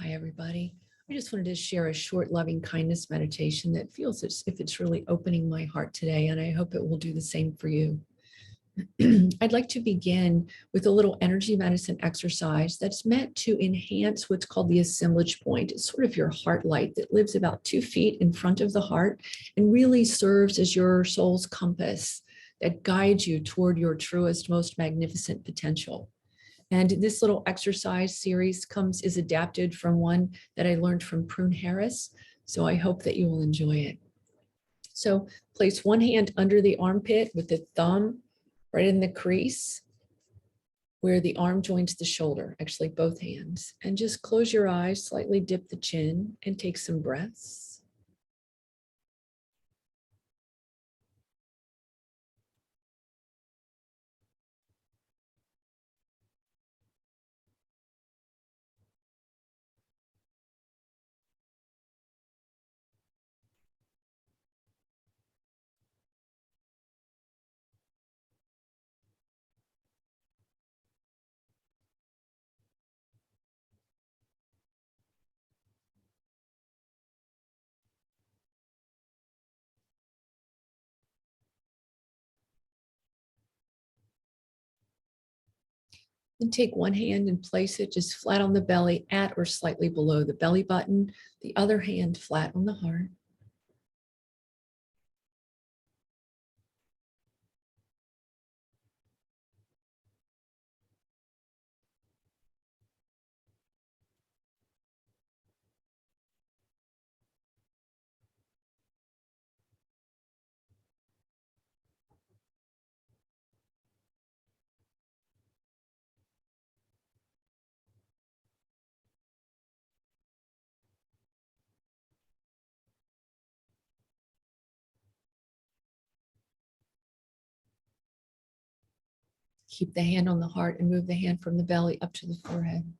Hi, everybody. I just wanted to share a short loving kindness meditation that feels as if it's really opening my heart today, and I hope it will do the same for you. I'd like to begin with a little energy medicine exercise that's meant to enhance what's called the assemblage point. It's sort of your heart light that lives about 2 feet in front of the heart and really serves as your soul's compass that guides you toward your truest, most magnificent potential. And this little exercise series is adapted from one that I learned from Prune Harris. So I hope that you will enjoy it. So place one hand under the armpit with the thumb right in the crease where the arm joins the shoulder, actually both hands. And just close your eyes, slightly dip the chin and take some breaths. Then take one hand and place it just flat on the belly at or slightly below the belly button. The other hand flat on the heart. Keep the hand on the heart and move the hand from the belly up to the forehead.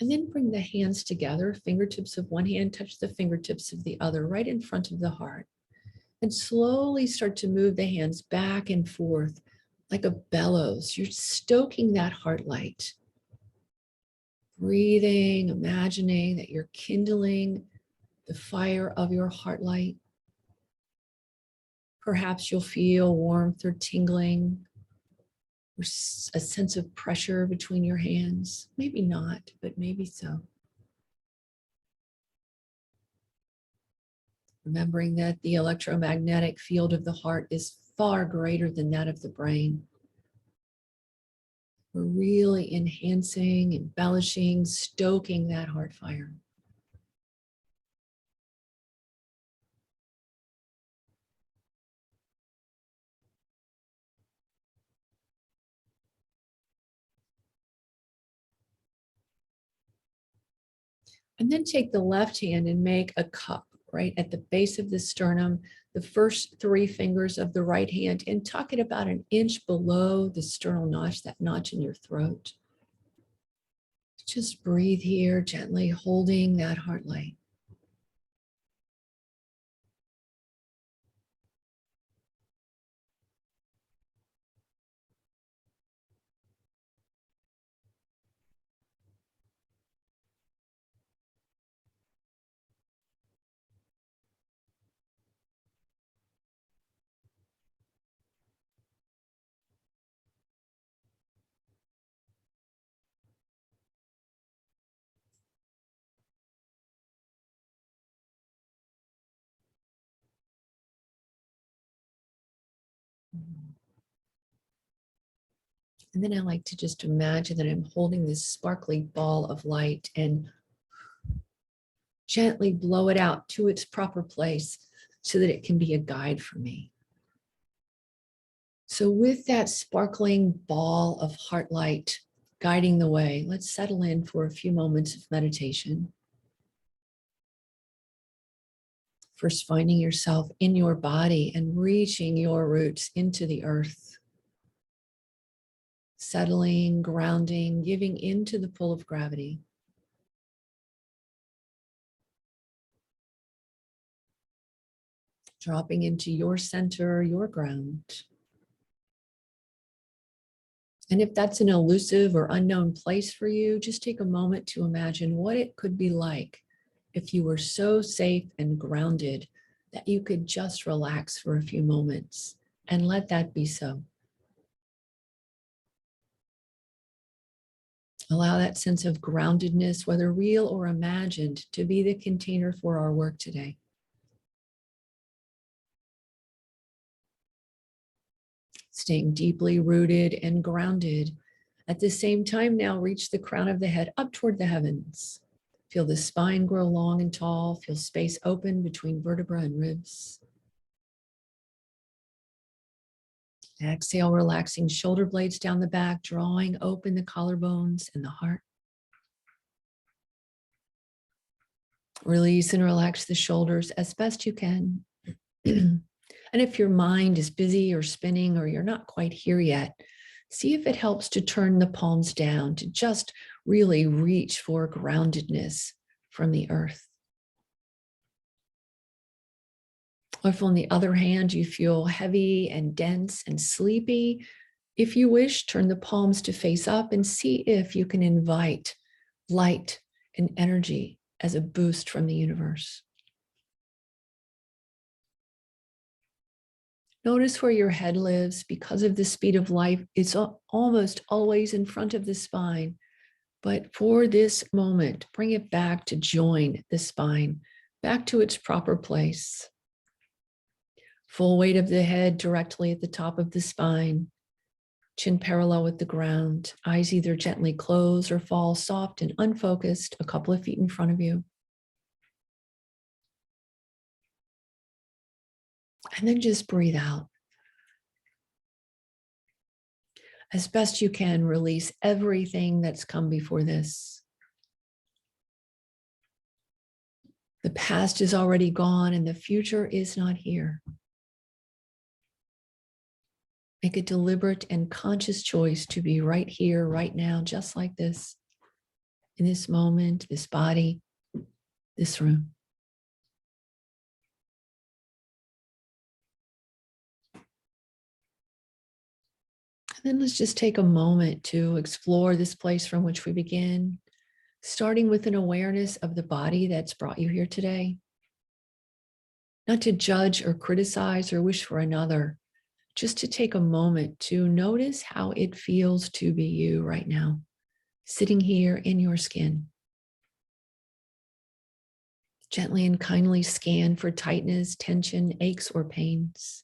And then bring the hands together. Fingertips of one hand touch the fingertips of the other right in front of the heart. And slowly start to move the hands back and forth like a bellows. You're stoking that heart light. Breathing, imagining that you're kindling the fire of your heart light. Perhaps you'll feel warmth or tingling or a sense of pressure between your hands. Maybe not, but maybe so. Remembering that the electromagnetic field of the heart is far greater than that of the brain. We're really enhancing, embellishing, stoking that heart fire. And then take the left hand and make a cup right at the base of the sternum, the first 3 fingers of the right hand, and tuck it about an inch below the sternal notch, that notch in your throat. Just breathe here, gently holding that heart light. And then I like to just imagine that I'm holding this sparkly ball of light and gently blow it out to its proper place so that it can be a guide for me. So with that sparkling ball of heart light guiding the way. Let's settle in for a few moments of meditation. First, finding yourself in your body and reaching your roots into the earth. Settling, grounding, giving into the pull of gravity. Dropping into your center, your ground. And if that's an elusive or unknown place for you, just take a moment to imagine what it could be like if you were so safe and grounded that you could just relax for a few moments and let that be so. Allow that sense of groundedness, whether real or imagined, to be the container for our work today. Staying deeply rooted and grounded. At the same time, now reach the crown of the head up toward the heavens. Feel the spine grow long and tall. Feel space open between vertebra and ribs. Exhale, relaxing shoulder blades down the back, drawing open the collarbones and the heart. Release and relax the shoulders as best you can. And if your mind is busy or spinning or you're not quite here yet, see if it helps to turn the palms down to just really reach for groundedness from the earth. Or if on the other hand, you feel heavy and dense and sleepy, if you wish, turn the palms to face up and see if you can invite light and energy as a boost from the universe. Notice where your head lives. Because of the speed of life, it's almost always in front of the spine. But for this moment, bring it back to join the spine, back to its proper place. Full weight of the head directly at the top of the spine, chin parallel with the ground, eyes either gently close or fall soft and unfocused a couple of feet in front of you. And then just breathe out. As best you can, release everything that's come before this. The past is already gone and the future is not here. Make a deliberate and conscious choice to be right here, right now, just like this, in this moment, this body, this room. And then let's just take a moment to explore this place from which we begin, starting with an awareness of the body that's brought you here today. Not to judge or criticize or wish for another, just to take a moment to notice how it feels to be you right now, sitting here in your skin. Gently and kindly scan for tightness, tension, aches, or pains.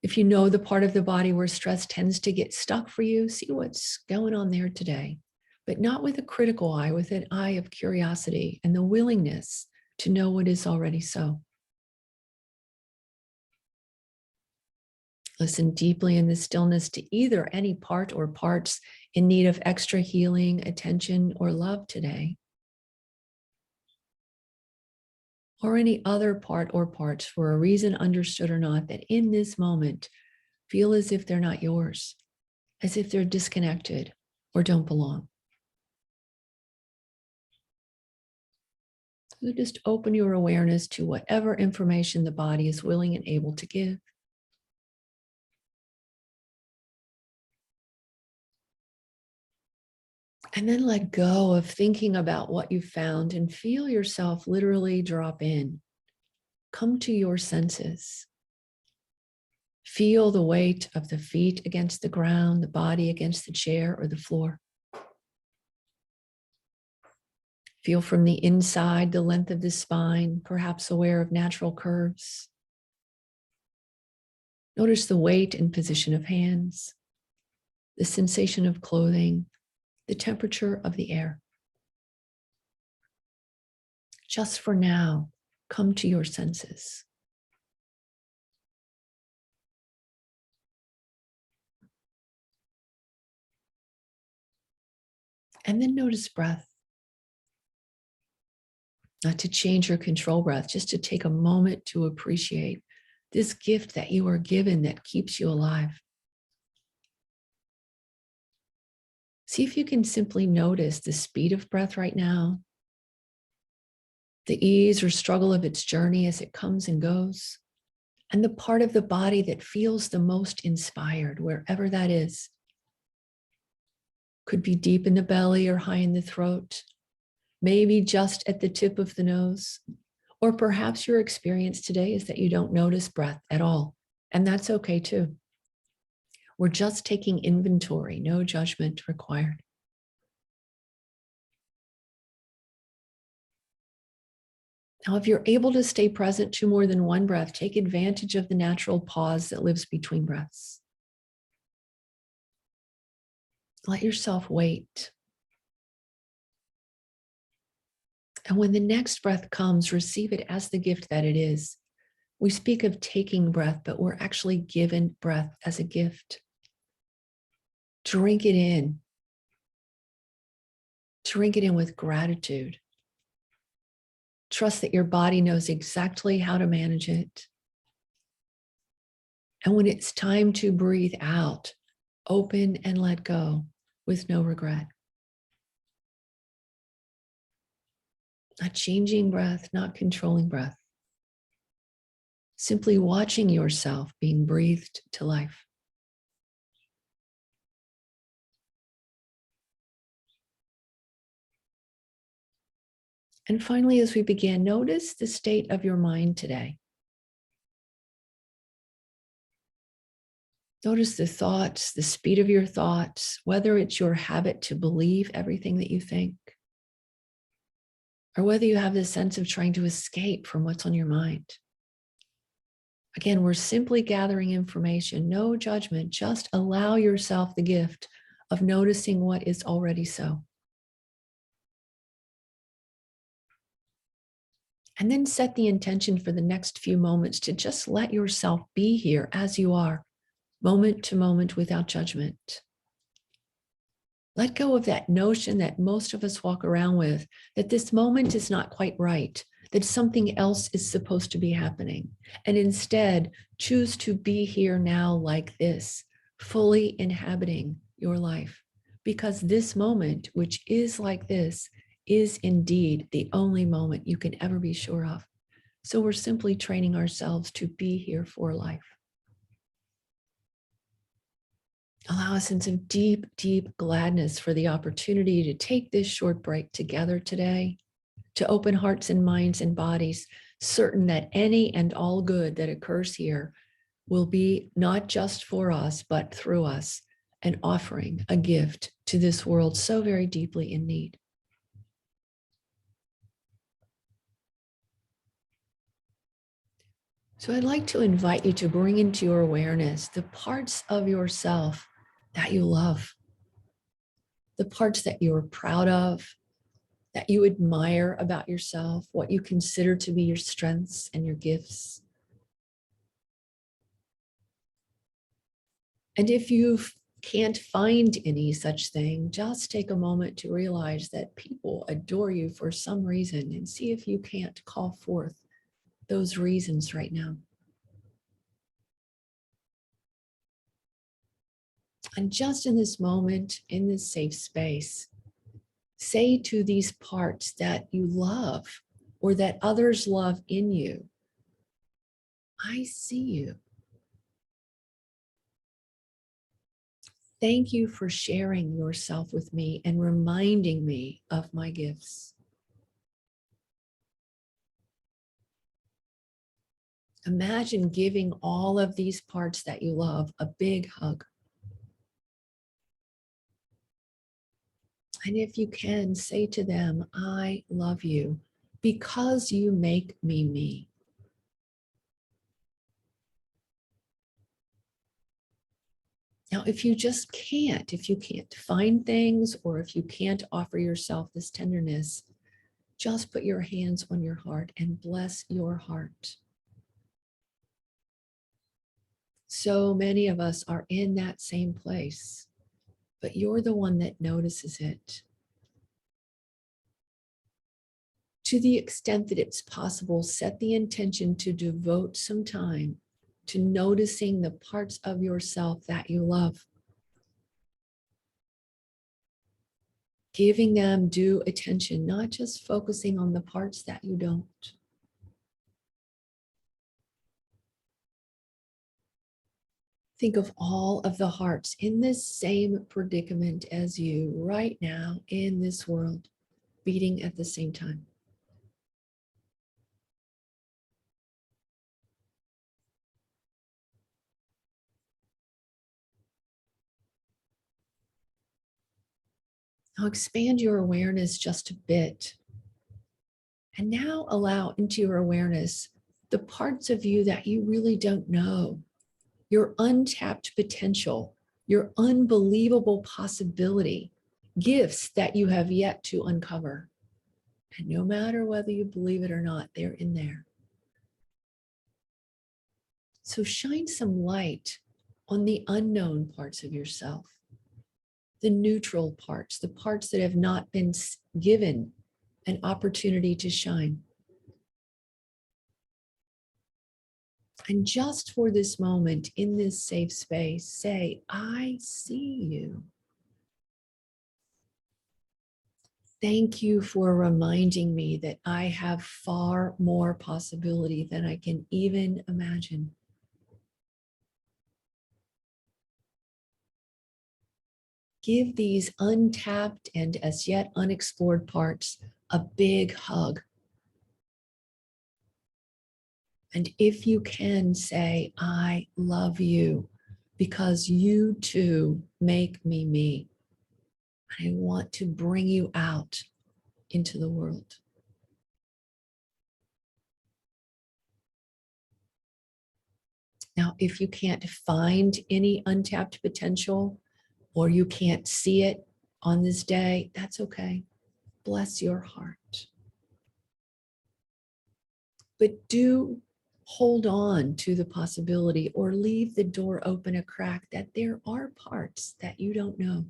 If you know the part of the body where stress tends to get stuck for you, see what's going on there today, but not with a critical eye, with an eye of curiosity and the willingness to know what is already so. Listen deeply in the stillness to either any part or parts in need of extra healing, attention, or love today. Or any other part or parts, for a reason understood or not, that in this moment feel as if they're not yours, as if they're disconnected or don't belong. So just open your awareness to whatever information the body is willing and able to give. And then let go of thinking about what you found and feel yourself literally drop in. Come to your senses. Feel the weight of the feet against the ground, the body against the chair or the floor. Feel from the inside the length of the spine, perhaps aware of natural curves. Notice the weight and position of hands, the sensation of clothing, the temperature of the air. Just for now, come to your senses. And then notice breath. Not to change or control breath, just to take a moment to appreciate this gift that you are given that keeps you alive. See if you can simply notice the speed of breath right now, the ease or struggle of its journey as it comes and goes, and the part of the body that feels the most inspired, wherever that is. Could be deep in the belly or high in the throat, maybe just at the tip of the nose, or perhaps your experience today is that you don't notice breath at all, and that's okay too. We're just taking inventory, no judgment required. Now, if you're able to stay present to more than one breath, take advantage of the natural pause that lives between breaths. Let yourself wait. And when the next breath comes, receive it as the gift that it is. We speak of taking breath, but we're actually given breath as a gift. Drink it in. Drink it in with gratitude. Trust that your body knows exactly how to manage it. And when it's time to breathe out, open and let go with no regret. Not changing breath, not controlling breath. Simply watching yourself being breathed to life. And finally, as we begin, notice the state of your mind today. Notice the thoughts, the speed of your thoughts, whether it's your habit to believe everything that you think, or whether you have this sense of trying to escape from what's on your mind. Again, we're simply gathering information, no judgment, just allow yourself the gift of noticing what is already so. And then set the intention for the next few moments to just let yourself be here as you are, moment to moment without judgment. Let go of that notion that most of us walk around with, that this moment is not quite right, that something else is supposed to be happening. And instead, choose to be here now like this, fully inhabiting your life. Because this moment, which is like this, is indeed the only moment you can ever be sure of. So we're simply training ourselves to be here for life. Allow a sense of deep, deep gladness for the opportunity to take this short break together today, to open hearts and minds and bodies, certain that any and all good that occurs here will be not just for us, but through us, an offering, a gift to this world so very deeply in need. So I'd like to invite you to bring into your awareness the parts of yourself that you love, the parts that you're proud of, that you admire about yourself, what you consider to be your strengths and your gifts. And if you can't find any such thing, just take a moment to realize that people adore you for some reason and see if you can't call forth those reasons right now. And just in this moment, in this safe space, say to these parts that you love or that others love in you, I see you. Thank you for sharing yourself with me and reminding me of my gifts. Imagine giving all of these parts that you love a big hug. And if you can, say to them, I love you because you make me me. Now, if you just can't, if you can't find things, or if you can't offer yourself this tenderness, just put your hands on your heart and bless your heart. So many of us are in that same place, but you're the one that notices it. To the extent that it's possible, set the intention to devote some time to noticing the parts of yourself that you love, giving them due attention, not just focusing on the parts that you don't. Think of all of the hearts in this same predicament as you right now in this world, beating at the same time. Now expand your awareness just a bit. And now allow into your awareness the parts of you that you really don't know, your untapped potential, your unbelievable possibility, gifts that you have yet to uncover. And no matter whether you believe it or not, they're in there. So shine some light on the unknown parts of yourself, the neutral parts, the parts that have not been given an opportunity to shine. And just for this moment in this safe space, say, I see you. Thank you for reminding me that I have far more possibility than I can even imagine. Give these untapped and as yet unexplored parts a big hug. And if you can, say, I love you because you too make me me. I want to bring you out into the world. Now, if you can't find any untapped potential or you can't see it on this day, that's okay. Bless your heart. But do hold on to the possibility or leave the door open a crack that there are parts that you don't know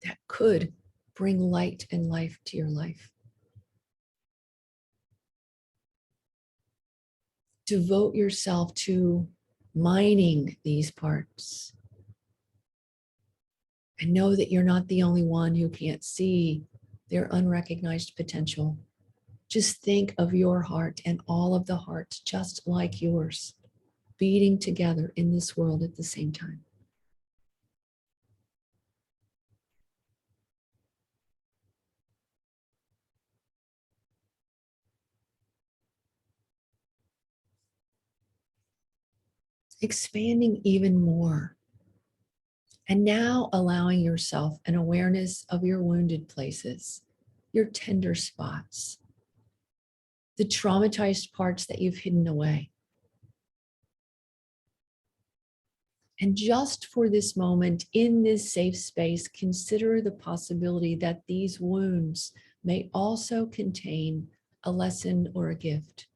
that could bring light and life to your life. Devote yourself to mining these parts. And know that you're not the only one who can't see their unrecognized potential. Just think of your heart and all of the hearts just like yours, beating together in this world at the same time. Expanding even more. And now allowing yourself an awareness of your wounded places, your tender spots, the traumatized parts that you've hidden away. And just for this moment, in this safe space, consider the possibility that these wounds may also contain a lesson or a gift.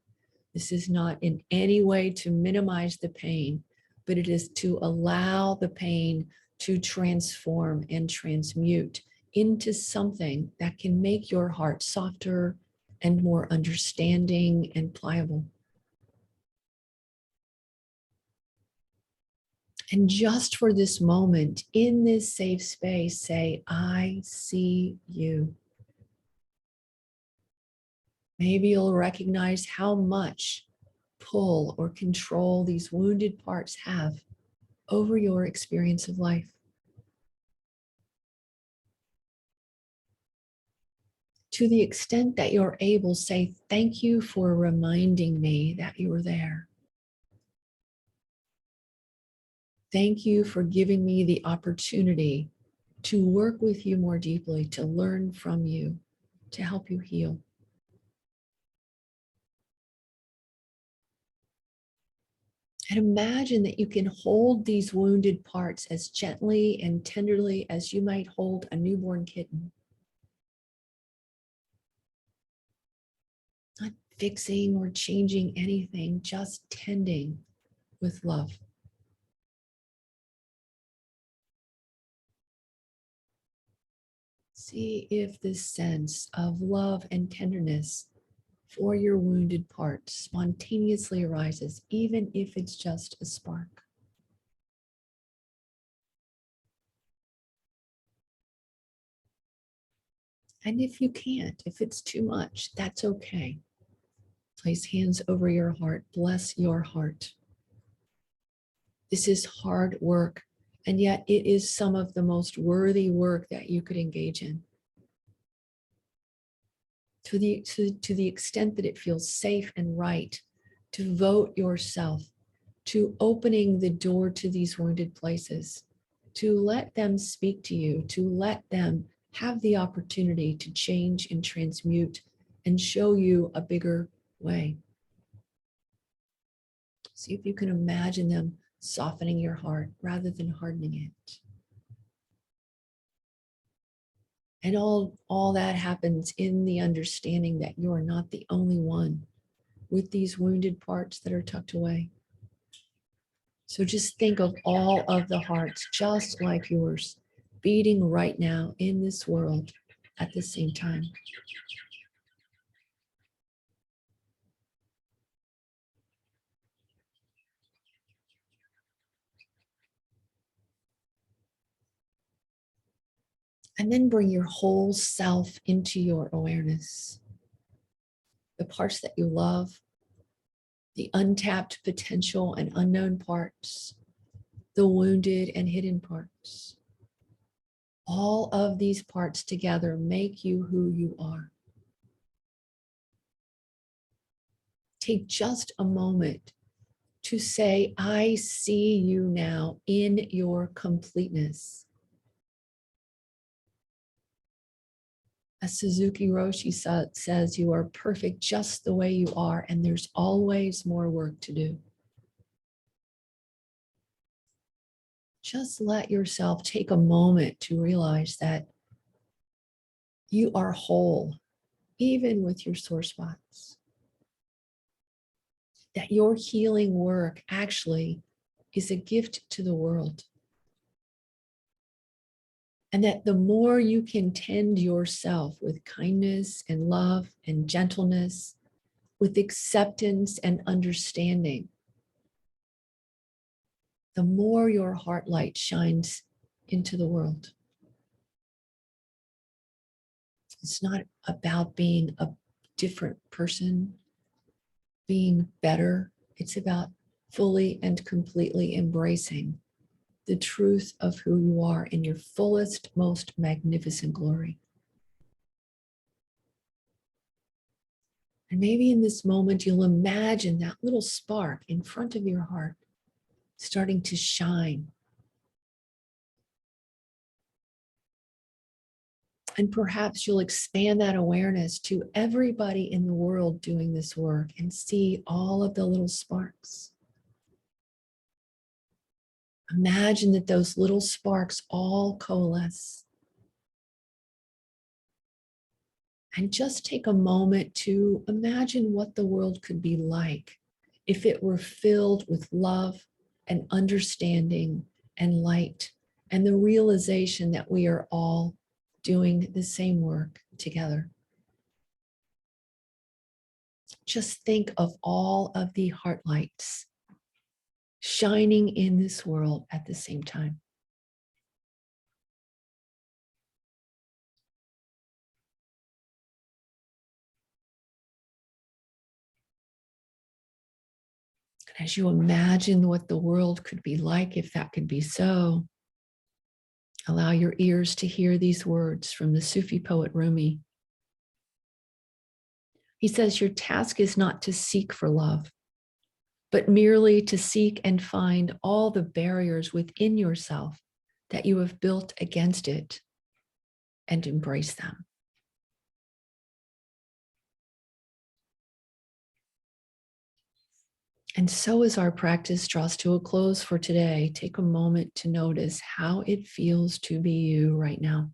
This is not in any way to minimize the pain, but it is to allow the pain to transform and transmute into something that can make your heart softer and more understanding and pliable. And just for this moment, in this safe space, say, I see you. Maybe you'll recognize how much pull or control these wounded parts have over your experience of life. To the extent that you're able, say, thank you for reminding me that you were there. Thank you for giving me the opportunity to work with you more deeply, to learn from you, to help you heal. And imagine that you can hold these wounded parts as gently and tenderly as you might hold a newborn kitten. Not fixing or changing anything, just tending with love. See if this sense of love and tenderness for your wounded part spontaneously arises, even if it's just a spark. And if you can't, if it's too much, that's okay. Place hands over your heart. Bless your heart. This is hard work, and yet it is some of the most worthy work that you could engage in. To the extent that it feels safe and right, devote yourself to opening the door to these wounded places, to let them speak to you, to let them have the opportunity to change and transmute and show you a bigger way. See if you can imagine them softening your heart rather than hardening it. And all that happens in the understanding that you are not the only one with these wounded parts that are tucked away. So just think of all of the hearts, just like yours, beating right now in this world at the same time. And then bring your whole self into your awareness. The parts that you love, the untapped potential and unknown parts, the wounded and hidden parts. All of these parts together make you who you are. Take just a moment to say, I see you now in your completeness. As Suzuki Roshi says, you are perfect just the way you are, and there's always more work to do. Just let yourself take a moment to realize that you are whole, even with your sore spots. That your healing work actually is a gift to the world. And that the more you can tend yourself with kindness and love and gentleness, with acceptance and understanding, the more your heart light shines into the world. It's not about being a different person, being better. It's about fully and completely embracing the truth of who you are in your fullest, most magnificent glory. And maybe in this moment, you'll imagine that little spark in front of your heart starting to shine. And perhaps you'll expand that awareness to everybody in the world doing this work and see all of the little sparks. Imagine that those little sparks all coalesce. And just take a moment to imagine what the world could be like if it were filled with love and understanding and light and the realization that we are all doing the same work together. Just think of all of the heart lights shining in this world at the same time. As you imagine what the world could be like if that could be so, allow your ears to hear these words from the Sufi poet Rumi. He says, your task is not to seek for love, but merely to seek and find all the barriers within yourself that you have built against it and embrace them. And so as our practice draws to a close for today, take a moment to notice how it feels to be you right now.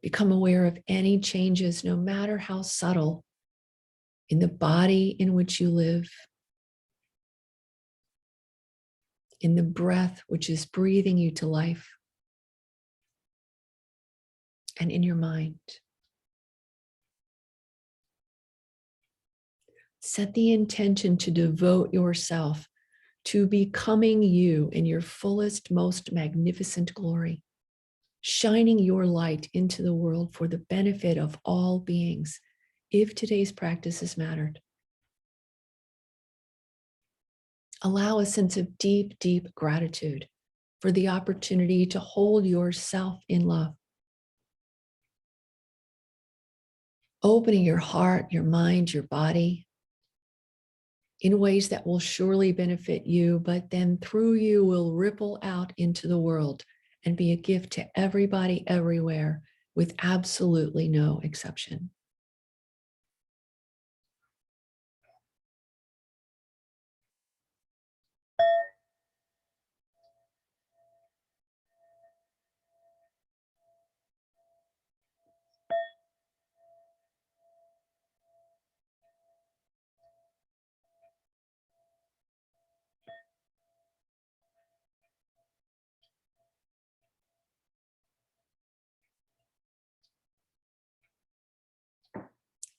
Become aware of any changes, no matter how subtle, in the body in which you live, in the breath which is breathing you to life, and in your mind. Set the intention to devote yourself to becoming you in your fullest, most magnificent glory, shining your light into the world for the benefit of all beings, if today's practice has mattered. Allow a sense of deep, deep gratitude for the opportunity to hold yourself in love. Opening your heart, your mind, your body in ways that will surely benefit you, but then through you will ripple out into the world and be a gift to everybody, everywhere, with absolutely no exception.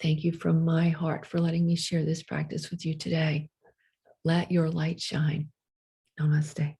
Thank you from my heart for letting me share this practice with you today. Let your light shine. Namaste.